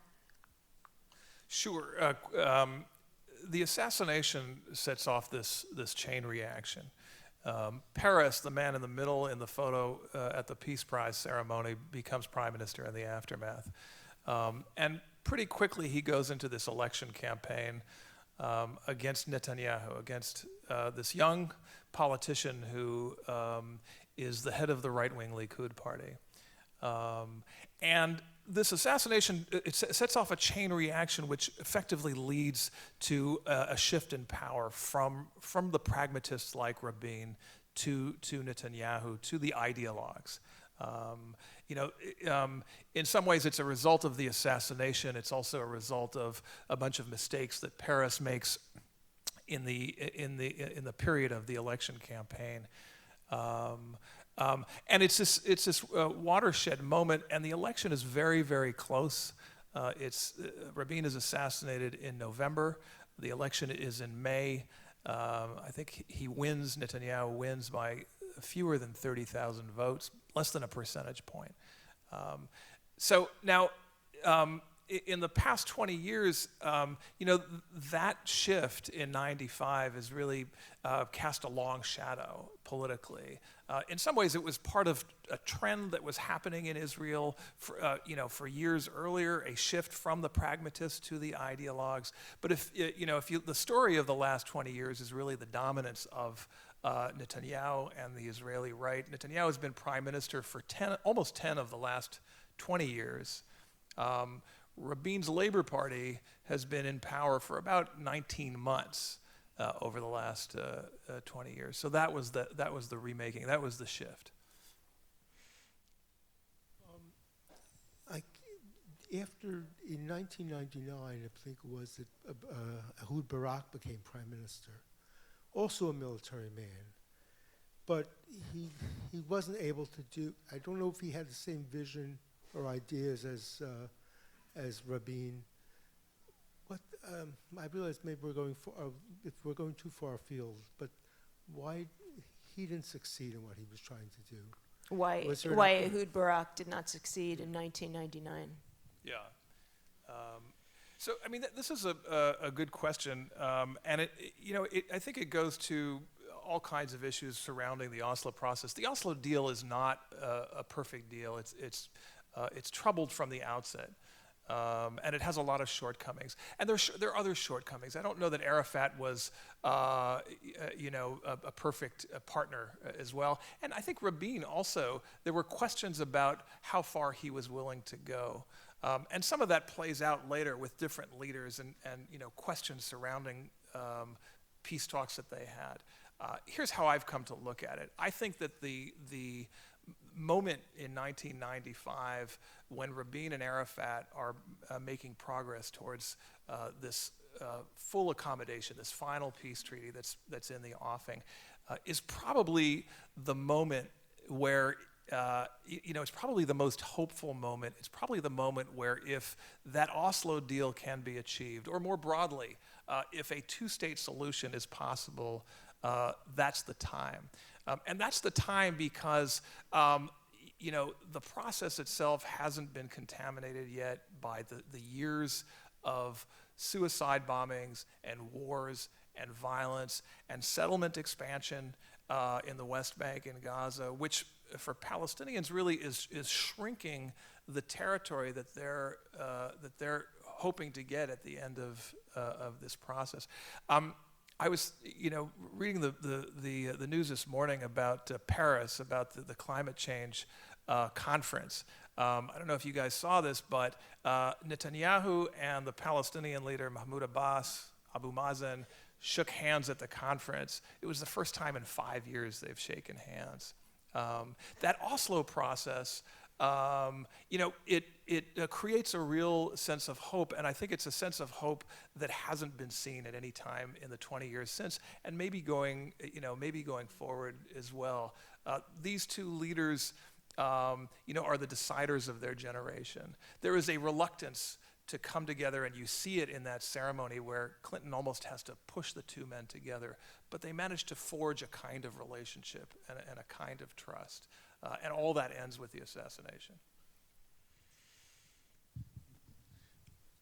Sure. The assassination sets off this chain reaction. Peres, the man in the middle in the photo at the Peace Prize ceremony, becomes prime minister in the aftermath. And pretty quickly he goes into this election campaign against Netanyahu, against this young politician who is the head of the right-wing Likud party. And this assassination, it sets off a chain reaction which effectively leads to a shift in power from the pragmatists like Rabin to Netanyahu, to the ideologues. In some ways it's a result of the assassination. It's also a result of a bunch of mistakes that Peres makes in the period of the election campaign. And it's this watershed moment, and the election is very, very close. Rabin is assassinated in November. The election is in May. I think Netanyahu wins by fewer than 30,000 votes, less than a percentage point. So now, in the past 20 years, that shift in '95 has really cast a long shadow politically. In some ways, it was part of a trend that was happening in Israel for years earlier, a shift from the pragmatists to the ideologues. But the story of the last 20 years is really the dominance of Netanyahu and the Israeli right. Netanyahu has been prime minister for almost 10 of the last 20 years. Rabin's Labor Party has been in power for about 19 months over the last 20 years. So that was the remaking. That was the shift. after, in 1999, I think it was that Ehud Barak became prime minister, also a military man, but he wasn't able to do, I don't know if he had the same vision or ideas as Rabin. What, I realize maybe if we're going too far afield, but why he didn't succeed in what he was trying to do? Why Ehud Barak did not succeed in 1999? Yeah. So, I mean, this is a good question, and I think it goes to all kinds of issues surrounding the Oslo process. The Oslo deal is not a perfect deal. It's troubled from the outset, and it has a lot of shortcomings. And there are other shortcomings. I don't know that Arafat was, a perfect partner as well. And I think Rabin also, there were questions about how far he was willing to go. And some of that plays out later with different leaders and questions surrounding peace talks that they had. Here's how I've come to look at it. I think that the moment in 1995 when Rabin and Arafat are making progress towards this full accommodation, this final peace treaty that's in the offing, is probably the moment where it's probably the most hopeful moment. It's probably the moment where if that Oslo deal can be achieved, or more broadly, if a two-state solution is possible, that's the time. And that's the time because, the process itself hasn't been contaminated yet by the years of suicide bombings and wars and violence and settlement expansion in the West Bank and Gaza, which for Palestinians really is shrinking the territory that they're hoping to get at the end of this process. I was, reading the news this morning about Paris, about the climate change conference. I don't know if you guys saw this, but Netanyahu and the Palestinian leader Mahmoud Abbas, Abu Mazen, shook hands at the conference. It was the first time in 5 years they've shaken hands. That Oslo process, it creates a real sense of hope, and I think it's a sense of hope that hasn't been seen at any time in the 20 years since, and maybe going forward as well. These two leaders, are the deciders of their generation. There is a reluctance to come together, and you see it in that ceremony where Clinton almost has to push the two men together, but they managed to forge a kind of relationship and a kind of trust. And all that ends with the assassination.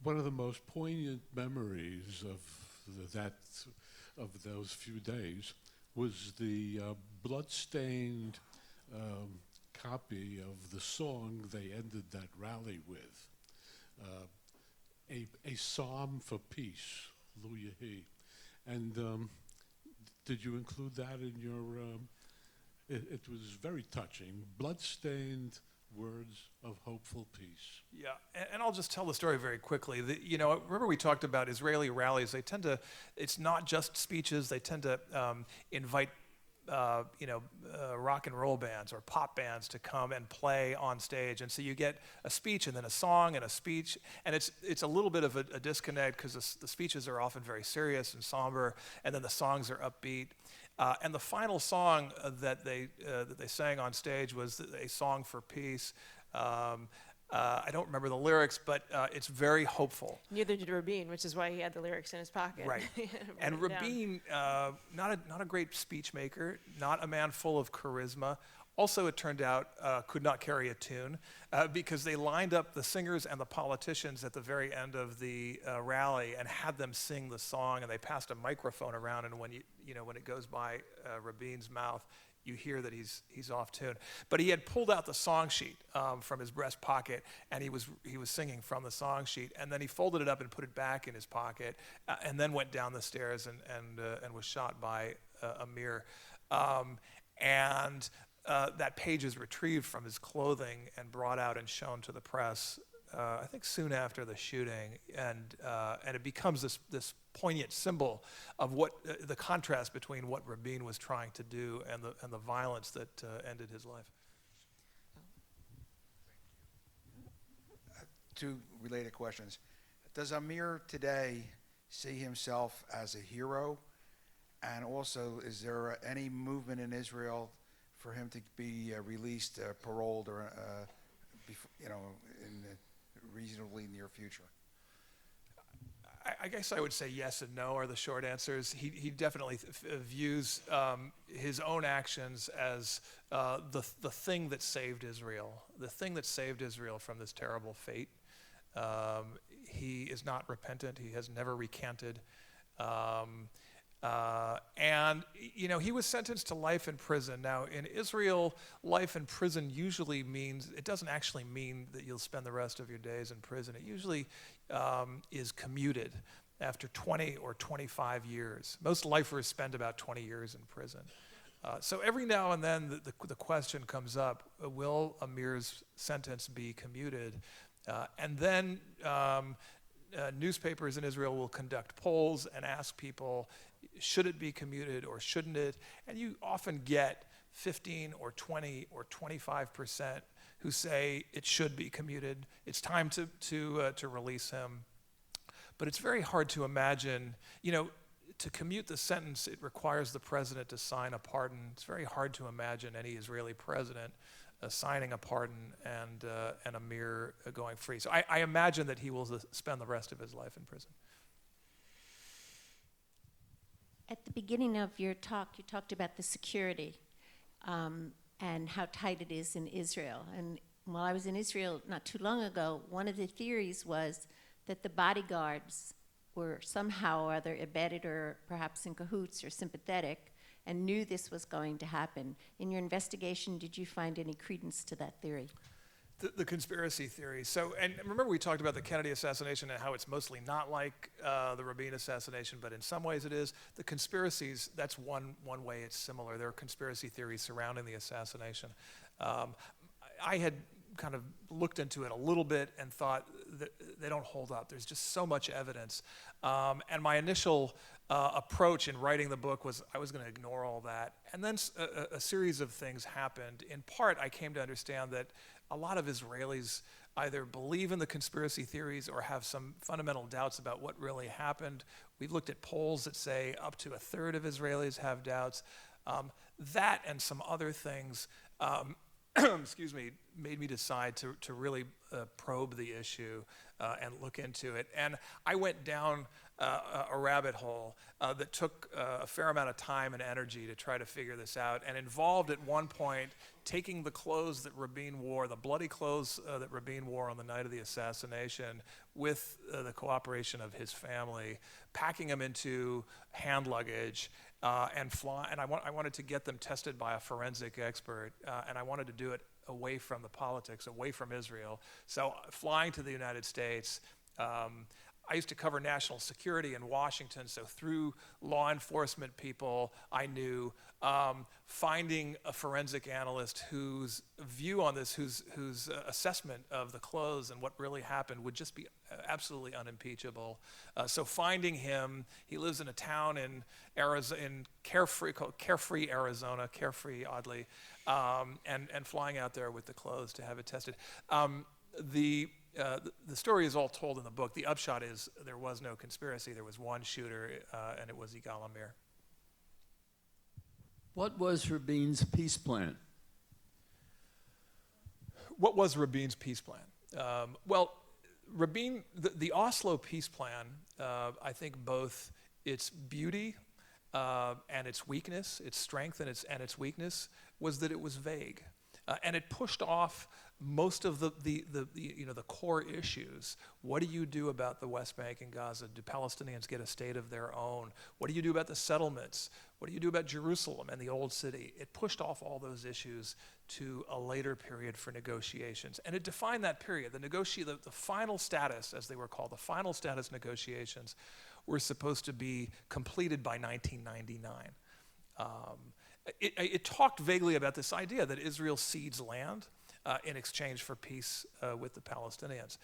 One of the most poignant memories of those few days was the blood-stained copy of the song they ended that rally with, a psalm for peace, Lu Yehi. And did you include that in your? It was very touching, blood-stained words of hopeful peace. Yeah, and I'll just tell the story very quickly. Remember we talked about Israeli rallies. They tend to, it's not just speeches. They tend to invite, rock and roll bands or pop bands to come and play on stage. And so you get a speech and then a song and a speech. And it's a little bit of a disconnect because the speeches are often very serious and somber, and then the songs are upbeat. And the final song that they sang on stage was a song for peace. I don't remember the lyrics, but it's very hopeful. Neither did Rabin, which is why he had the lyrics in his pocket. Right. And Rabin, not a great speech maker, not a man full of charisma. Also, it turned out, could not carry a tune because they lined up the singers and the politicians at the very end of the rally and had them sing the song, and they passed a microphone around, and when when it goes by Rabin's mouth, you hear that he's off tune. But he had pulled out the song sheet from his breast pocket, and he was singing from the song sheet, and then he folded it up and put it back in his pocket, and then went down the stairs and was shot by Amir. That page is retrieved from his clothing and brought out and shown to the press, I think soon after the shooting, and it becomes this poignant symbol of what the contrast between what Rabin was trying to do and the violence that ended his life. two related questions. Does Amir today see himself as a hero? And also, is there any movement in Israel for him to be released, paroled, or in the reasonably near future? I guess I would say yes and no are the short answers. He definitely views his own actions as the thing that saved Israel, the thing that saved Israel from this terrible fate. He is not repentant. He has never recanted. And, he was sentenced to life in prison. Now, in Israel, life in prison usually means, it doesn't actually mean that you'll spend the rest of your days in prison. It usually is commuted after 20 or 25 years. Most lifers spend about 20 years in prison. So every now and then the question comes up, will Amir's sentence be commuted? And then newspapers in Israel will conduct polls and ask people, should it be commuted or shouldn't it? And you often get 15 or 20 or 25% who say it should be commuted. It's time to release him. But it's very hard to imagine, to commute the sentence, it requires the president to sign a pardon. It's very hard to imagine any Israeli president signing a pardon and Amir going free. So I imagine that he will spend the rest of his life in prison. At the beginning of your talk, you talked about the security and how tight it is in Israel. And while I was in Israel not too long ago, one of the theories was that the bodyguards were somehow or other embedded or perhaps in cahoots or sympathetic and knew this was going to happen. In your investigation, did you find any credence to that theory? The conspiracy theory. So, and remember we talked about the Kennedy assassination and how it's mostly not like the Rabin assassination, but in some ways it is. The conspiracies, that's one way it's similar. There are conspiracy theories surrounding the assassination. I had kind of looked into it a little bit and thought that they don't hold up. There's just so much evidence. And my initial approach in writing the book was I was going to ignore all that. And then a series of things happened. In part, I came to understand that a lot of Israelis either believe in the conspiracy theories or have some fundamental doubts about what really happened. We've looked at polls that say up to a third of Israelis have doubts. That and some other things made me decide to really probe the issue and look into it. And I went down a rabbit hole that took a fair amount of time and energy to try to figure this out, and involved at one point taking the clothes that Rabin wore, the bloody clothes that Rabin wore on the night of the assassination, with the cooperation of his family, packing them into hand luggage, and fly. And I wanted to get them tested by a forensic expert, and I wanted to do it away from the politics, away from Israel. So flying to the United States, I used to cover national security in Washington, so through law enforcement people I knew, finding a forensic analyst whose view on this, whose assessment of the clothes and what really happened would just be absolutely unimpeachable. So finding him, he lives in a town in Arizona, called Carefree, Arizona, Carefree, oddly, and flying out there with the clothes to have it tested. The story is all told in the book. The upshot is there was no conspiracy. There was one shooter, and it was Yigal Amir. What was Rabin's peace plan? What was Rabin's peace plan? Well, Rabin, the Oslo peace plan, I think both its beauty and its weakness, its strength and its weakness, was that it was vague. And it pushed off most of the core issues. What do you do about the West Bank and Gaza? Do Palestinians get a state of their own? What do you do about the settlements? What do you do about Jerusalem and the Old City? It pushed off all those issues to a later period for negotiations. And it defined that period. The final status, as they were called, the final status negotiations were supposed to be completed by 1999. It talked vaguely about this idea that Israel cedes land, in exchange for peace with the Palestinians.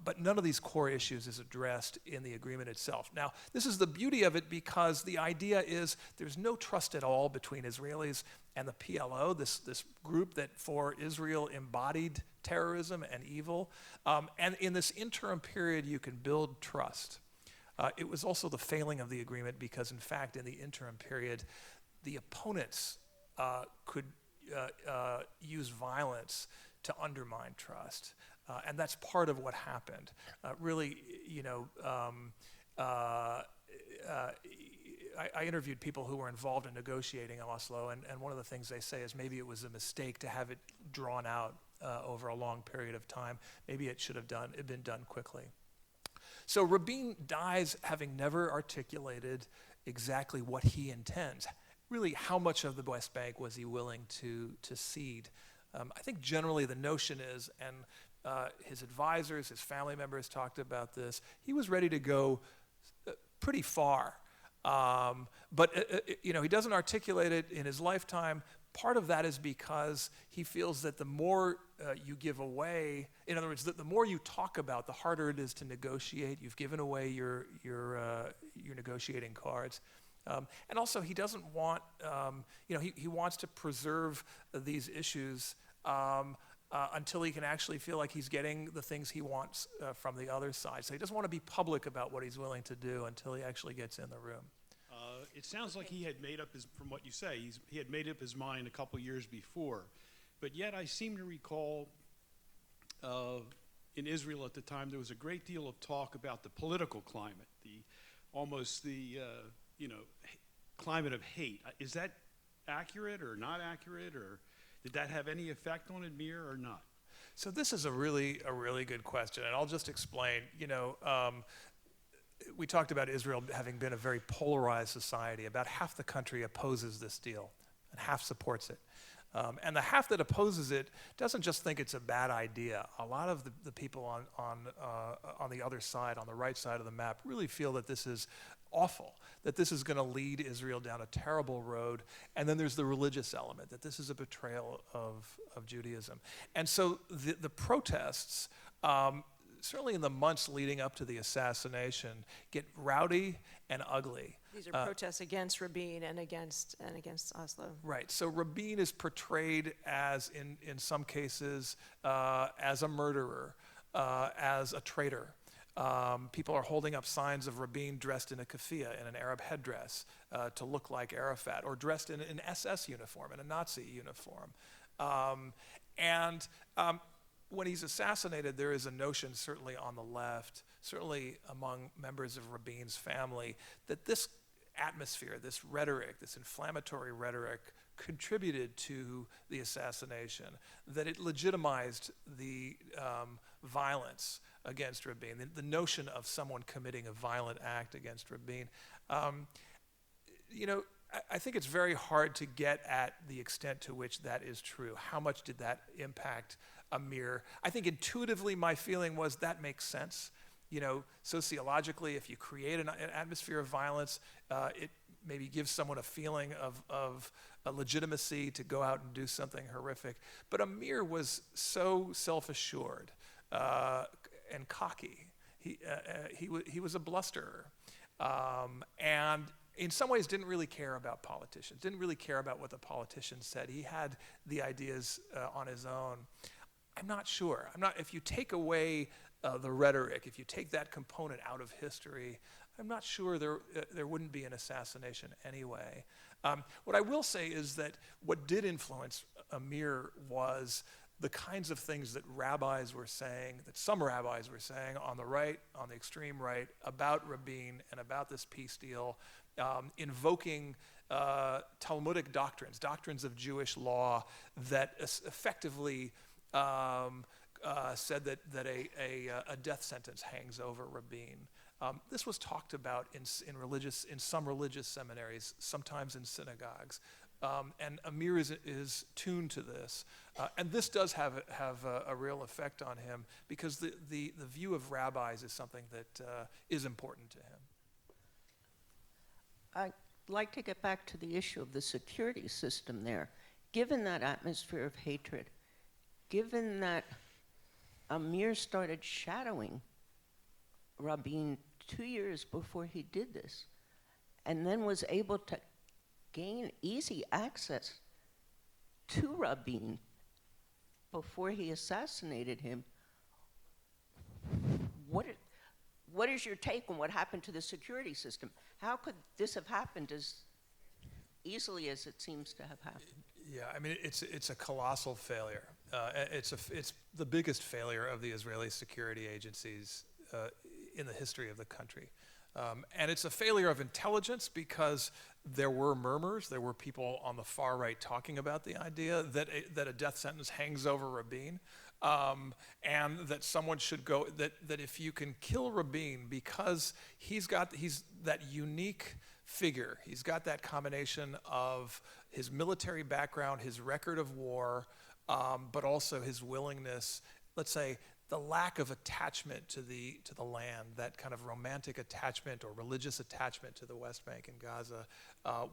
But none of these core issues is addressed in the agreement itself. Now, this is the beauty of it because the idea is there's no trust at all between Israelis and the PLO, this group that for Israel embodied terrorism and evil. And in this interim period, you can build trust. It was also the failing of the agreement because, in fact, in the interim period, the opponents could use violence to undermine trust. And that's part of what happened. Really, I interviewed people who were involved in negotiating Oslo, and one of the things they say is maybe it was a mistake to have it drawn out over a long period of time. Maybe it should have been done quickly. So Rabin dies having never articulated exactly what he intends. Really, how much of the West Bank was he willing to cede? I think generally the notion is, and his advisors, his family members talked about this, he was ready to go pretty far. But he doesn't articulate it in his lifetime. Part of that is because he feels that the more you give away, in other words, the more you talk about, the harder it is to negotiate. You've given away your negotiating cards. And also, he doesn't want, he wants to preserve these issues until he can actually feel like he's getting the things he wants from the other side. So he doesn't want to be public about what he's willing to do until he actually gets in the room. It sounds like he had made up from what you say, he had made up his mind a couple years before. But yet I seem to recall in Israel at the time, there was a great deal of talk about the political climate, the climate of hate. Is that accurate or not accurate, or did that have any effect on Amir or not? So this is a really good question, and I'll just explain. We talked about Israel having been a very polarized society. About half the country opposes this deal, and half supports it. And the half that opposes it doesn't just think it's a bad idea. A lot of the people on the other side, on the right side of the map, really feel that this is awful, that this is going to lead Israel down a terrible road. And then there's the religious element, that this is a betrayal of Judaism. And so the protests, certainly in the months leading up to the assassination, get rowdy and ugly. These are protests against Rabin and against Oslo. Right. So Rabin is portrayed as, in some cases, as a murderer, as a traitor. People are holding up signs of Rabin dressed in a keffiyeh, in an Arab headdress, to look like Arafat, or dressed in an SS uniform, in a Nazi uniform. When he's assassinated, there is a notion, certainly on the left, certainly among members of Rabin's family, that this atmosphere, this rhetoric, this inflammatory rhetoric, contributed to the assassination, that it legitimized the violence against Rabin, the notion of someone committing a violent act against Rabin. I think it's very hard to get at the extent to which that is true. How much did that impact Amir? I think intuitively my feeling was that makes sense. Sociologically, if you create an atmosphere of violence, it maybe gives someone a feeling of a legitimacy to go out and do something horrific. But Amir was so self-assured and cocky. He was a blusterer, and in some ways didn't really care about politicians, didn't really care about what the politicians said. He had the ideas on his own. I'm not sure. If you take away the rhetoric, if you take that component out of history, I'm not sure there wouldn't be an assassination anyway. What I will say is that what did influence Amir was the kinds of things that rabbis were saying, that some rabbis were saying on the right, on the extreme right, about Rabin and about this peace deal, invoking Talmudic doctrines of Jewish law that effectively said that a death sentence hangs over Rabin. This was talked about in some religious seminaries, sometimes in synagogues, and Amir is tuned to this, and this does have a real effect on him because the view of rabbis is something that is important to him. I'd like to get back to the issue of the security system there. Given that atmosphere of hatred, given that Amir started shadowing Rabin 2 years before he did this, and then was able to gain easy access to Rabin before he assassinated him, what is your take on what happened to the security system? How could this have happened as easily as it seems to have happened? Yeah, I mean, it's a colossal failure. It's the biggest failure of the Israeli security agencies in the history of the country. And it's a failure of intelligence because there were murmurs, there were people on the far right talking about the idea that a death sentence hangs over Rabin, and that someone should go, that if you can kill Rabin because he's that unique figure, he's got that combination of his military background, his record of war, but also his willingness, let's say, the lack of attachment to the land, that kind of romantic attachment or religious attachment to the West Bank and Gaza,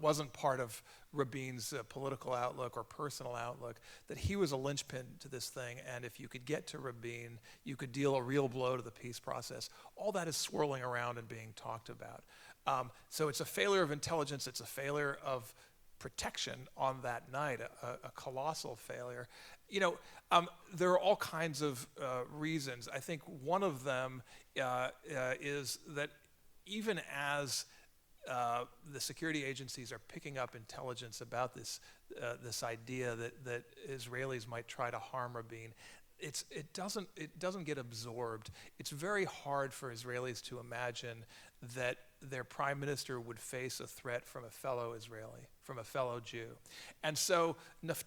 wasn't part of Rabin's political outlook or personal outlook, that he was a linchpin to this thing, and if you could get to Rabin, you could deal a real blow to the peace process. All that is swirling around and being talked about. So it's a failure of intelligence, it's a failure of protection on that night, a colossal failure. You know, there are all kinds of reasons. I think one of them is that even as the security agencies are picking up intelligence about this idea that Israelis might try to harm Rabin, it doesn't get absorbed. It's very hard for Israelis to imagine that their prime minister would face a threat from a fellow Israeli, from a fellow Jew. And so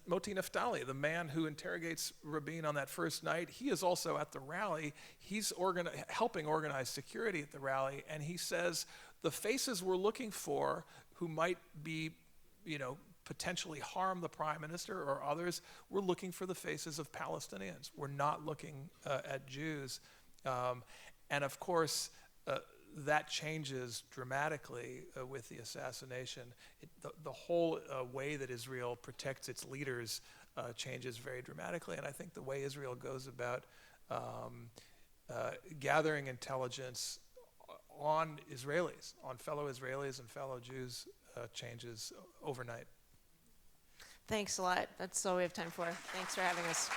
Moti Naftali, the man who interrogates Rabin on that first night, he is also at the rally. He's helping organize security at the rally, and he says the faces we're looking for who might be, potentially harm the prime minister or others, we're looking for the faces of Palestinians. We're not looking at Jews. And of course, that changes dramatically with the assassination. The whole way that Israel protects its leaders changes very dramatically, and I think the way Israel goes about gathering intelligence on Israelis, on fellow Israelis and fellow Jews, changes overnight. Thanks a lot. That's all we have time for. Thanks for having us.